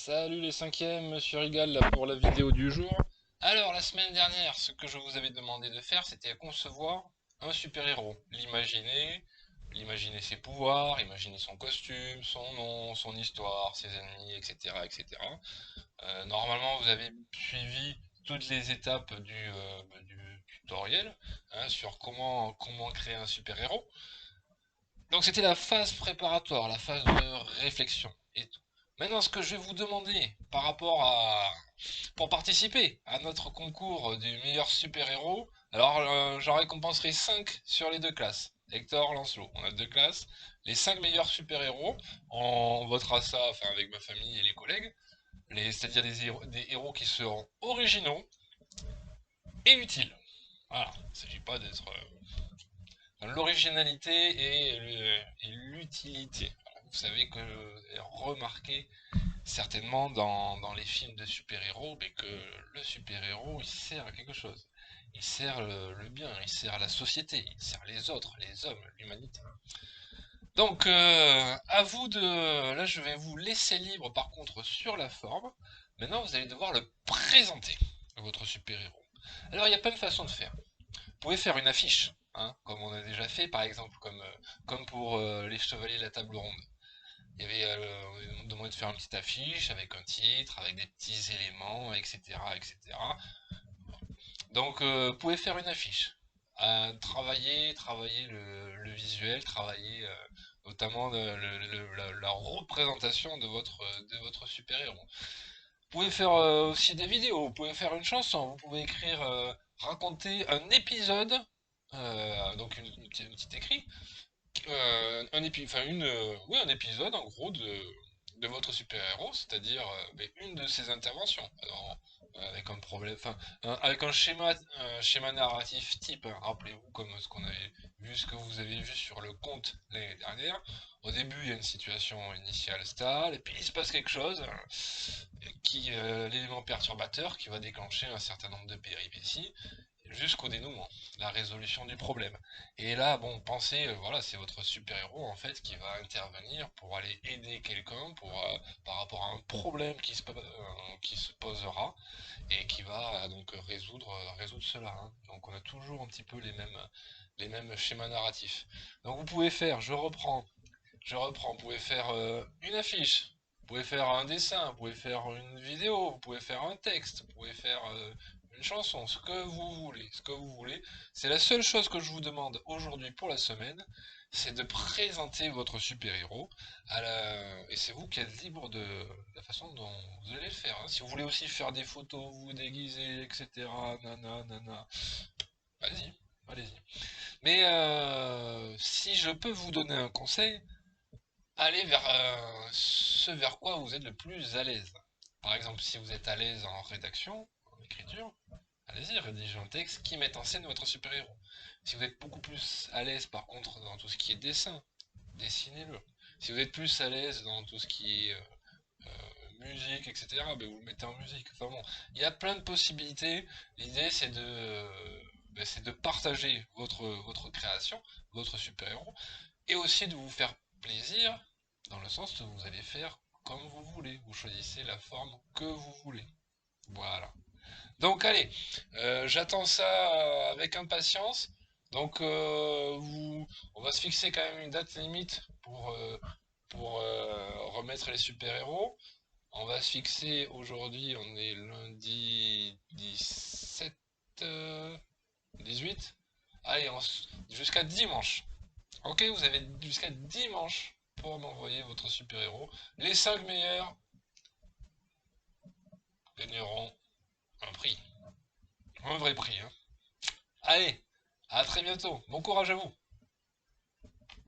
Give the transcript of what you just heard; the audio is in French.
Salut les cinquièmes, Monsieur Rigal là pour la vidéo du jour. Alors la semaine dernière, ce que je vous avais demandé de faire, c'était concevoir un super-héros. L'imaginer ses pouvoirs, imaginer son costume, son nom, son histoire, ses ennemis, etc. etc. Normalement, vous avez suivi toutes les étapes du tutoriel hein, sur comment créer un super-héros. Donc c'était la phase préparatoire, la phase de réflexion et tout. Maintenant, ce que je vais vous demander par rapport à... pour participer à notre concours du meilleur super-héros, alors j'en récompenserai 5 sur les deux classes. Hector, Lancelot, on a deux classes. Les 5 meilleurs super-héros, on votera ça enfin, avec ma famille et les collègues, c'est-à-dire des héros qui seront originaux et utiles. Voilà, il ne s'agit pas d'être l'originalité et l'utilité. Vous savez que remarqué certainement dans les films de super-héros, mais que le super-héros il sert à quelque chose. Il sert le bien, il sert la société, il sert les autres, les hommes, l'humanité. Donc à vous de... Là je vais vous laisser libre par contre sur la forme. Maintenant vous allez devoir le présenter, votre super-héros. Alors il y a plein de façons de faire. Vous pouvez faire une affiche, hein, comme on a déjà fait, par exemple, comme pour les chevaliers de la table ronde. Il y avait, on demandait de faire une petite affiche avec un titre, avec des petits éléments, etc., etc. Donc, vous pouvez faire une affiche. Travailler le visuel, travailler notamment la représentation de votre super-héros. Vous pouvez faire aussi des vidéos, vous pouvez faire une chanson, vous pouvez écrire, raconter un épisode, donc un petit écrit, oui, un épisode en gros de votre super-héros, c'est-à-dire une de ses interventions. Alors, avec un problème, avec un schéma narratif type, hein. Rappelez-vous comme ce qu'on avait vu, ce que vous avez vu sur le compte l'année dernière. Au début, il y a une situation initiale stable, et puis il se passe quelque chose l'élément perturbateur qui va déclencher un certain nombre de péripéties jusqu'au dénouement, la résolution du problème. Et là, bon, pensez, voilà, c'est votre super-héros en fait qui va intervenir pour aller aider quelqu'un par rapport à un problème qui se posera et qui va donc résoudre cela. Hein. Donc on a toujours un petit peu les mêmes schémas narratifs. Donc vous pouvez faire, vous pouvez faire une affiche, vous pouvez faire un dessin, vous pouvez faire une vidéo, vous pouvez faire un texte, vous pouvez faire une chanson, ce que vous voulez, ce que vous voulez. C'est la seule chose que je vous demande aujourd'hui pour la semaine, c'est de présenter votre super-héros et c'est vous qui êtes libre de la façon dont vous allez le faire. Hein. Si vous voulez aussi faire des photos, vous déguiser, etc. Nana, nana, vas-y, allez-y. Mais si je peux vous donner un conseil, allez vers ce vers quoi vous êtes le plus à l'aise. Par exemple, si vous êtes à l'aise en rédaction, en écriture, allez-y, rédigez un texte qui met en scène votre super-héros. Si vous êtes beaucoup plus à l'aise par contre dans tout ce qui est dessin, dessinez-le. Si vous êtes plus à l'aise dans tout ce qui est musique, etc., ben vous le mettez en musique. Enfin bon, il y a plein de possibilités. L'idée c'est de partager votre création, votre super-héros, et aussi de vous faire plaisir, dans le sens que vous allez faire comme vous voulez. Vous choisissez la forme que vous voulez. Voilà. Donc allez, j'attends ça avec impatience. Donc on va se fixer quand même une date limite pour remettre les super-héros. On va se fixer aujourd'hui, on est lundi 17, 18. Allez, jusqu'à dimanche. Ok, vous avez jusqu'à dimanche pour m'envoyer votre super-héros. Les 5 meilleurs gagneront un prix. Un vrai prix, hein. Allez, à très bientôt. Bon courage à vous.